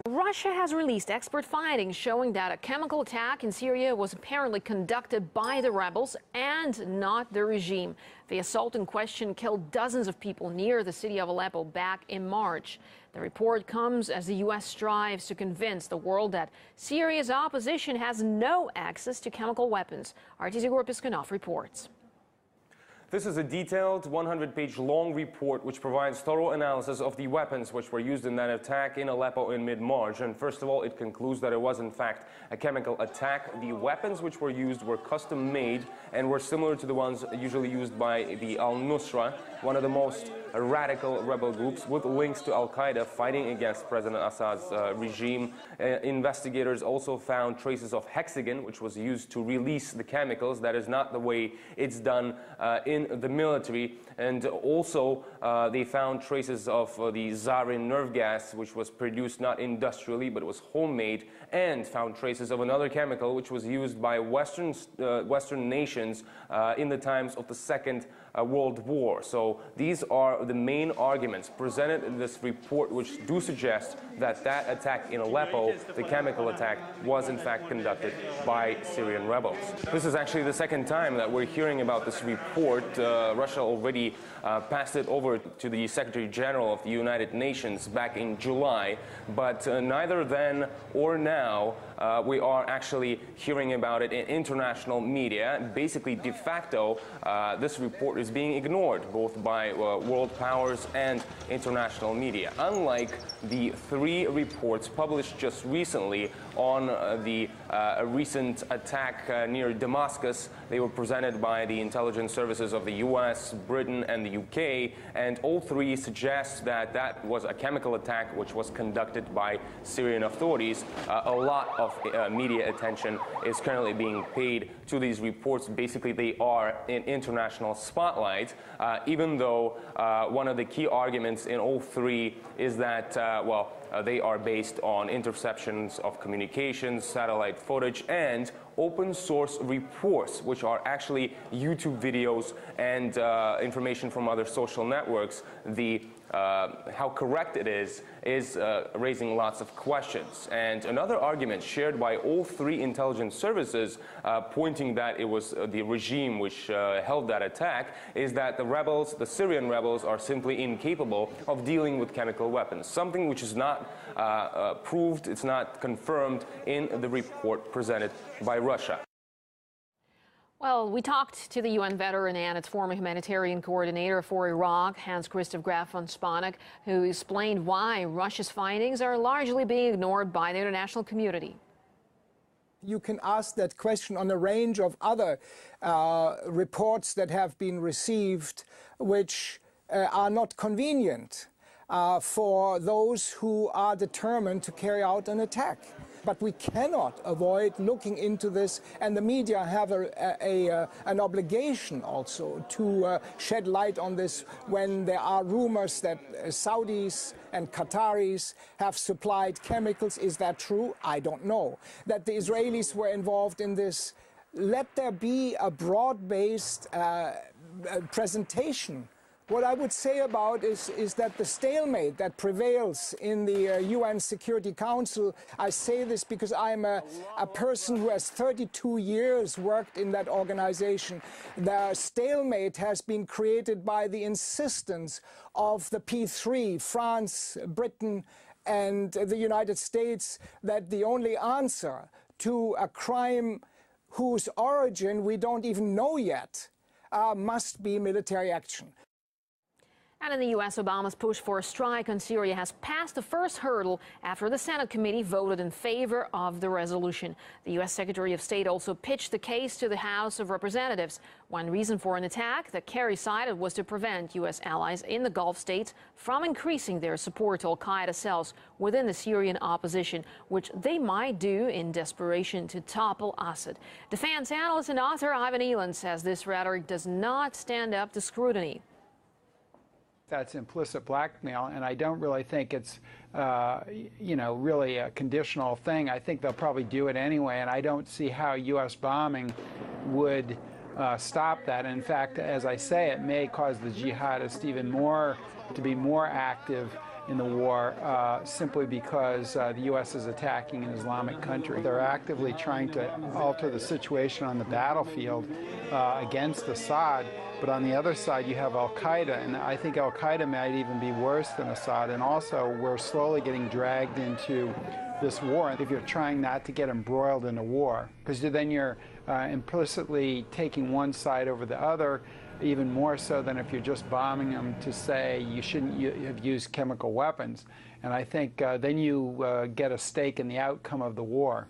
Russia has released expert findings showing that a chemical attack in Syria was apparently conducted by the rebels and not the regime. The assault in question killed dozens of people near the city of Aleppo back in March. The report comes as the U.S. strives to convince the world that Syria's opposition has no access to chemical weapons. RT's Igor Piskunov reports. This is a detailed 100-page long report which provides thorough analysis of the weapons which were used in that attack in Aleppo in mid-March. And first of all, it concludes that it was in fact a chemical attack. The weapons which were used were custom-made and were similar to the ones usually used by the Al-Nusra, one of the most radical rebel groups with links to Al-Qaeda fighting against President Assad's regime. Investigators also found traces of hexagon, which was used to release the chemicals. That is not the way it's done in the military. And also they found traces of the sarin nerve gas, which was produced not industrially but was homemade, and found traces of another chemical which was used by Western nations in the times of the Second World War. So these are the main arguments presented in this report, which do suggest that that attack in Aleppo, the chemical attack, was in fact conducted by Syrian rebels. This is actually the second time that we're hearing about this report. Russia already passed it over to the Secretary General of the United Nations back in July, but neither then or now we are actually hearing about it in international media. Basically, de facto, this report is being ignored both by world powers and international media. Unlike the three reports published just recently on the recent attack near Damascus, they were presented by the intelligence services of the US, Britain, and the UK, and all three suggest that that was a chemical attack which was conducted by Syrian authorities. A lot of media attention is currently being paid to these reports. Basically, they are in international spotlight, even though one of the key arguments in all three is that, they are based on interceptions of communications, satellite footage, and open source reports, which are actually YouTube videos and information from other social networks. How correct it is raising lots of questions. And another argument shared by all three intelligence services, pointing that it was the regime which held that attack, is that the rebels, the Syrian rebels, are simply incapable of dealing with chemical weapons, something which is not proved, it's not confirmed in the report presented by Russia. Well, we talked to the UN veteran and its former humanitarian coordinator for Iraq, Hans-Christoph Graf von Spanek, who explained why Russia's findings are largely being ignored by the international community. You can ask that question on a range of other reports that have been received, which are not convenient for those who are determined to carry out an attack. But we cannot avoid looking into this, and the media have an obligation also to shed light on this when there are rumors that Saudis and Qataris have supplied chemicals. Is that true? I don't know. That the Israelis were involved in this. Let there be a broad-based presentation. What I would say about is that the stalemate that prevails in the UN Security Council, I say this because I'm a person who has 32 years worked in that organization. The stalemate has been created by the insistence of the P3, France, Britain, and the United States, that the only answer to a crime whose origin we don't even know yet must be military action. And in the U.S., Obama's push for a strike on Syria has passed the first hurdle after the Senate committee voted in favor of the resolution. The U.S. Secretary of State also pitched the case to the House of Representatives. One reason for an attack that Kerry cited was to prevent U.S. allies in the Gulf states from increasing their support to al-Qaeda cells within the Syrian opposition, which they might do in desperation to topple Assad. Defense analyst and author Ivan Eland says this rhetoric does not stand up to scrutiny. That's implicit blackmail, and I don't really think it's, really a conditional thing. I think they'll probably do it anyway, and I don't see how U.S. bombing would stop that. In fact, as I say, it may cause the jihadists even more to be more active in the war simply because the U.S. is attacking an Islamic country. They're actively trying to alter the situation on the battlefield against Assad, but on the other side you have al-Qaeda, and I think al-Qaeda might even be worse than Assad, and also we're slowly getting dragged into this war if you're trying not to get embroiled in a war, because then you're implicitly taking one side over the other, even more so than if you're just bombing them to say you shouldn't have used chemical weapons. And I think then you get a stake in the outcome of the war.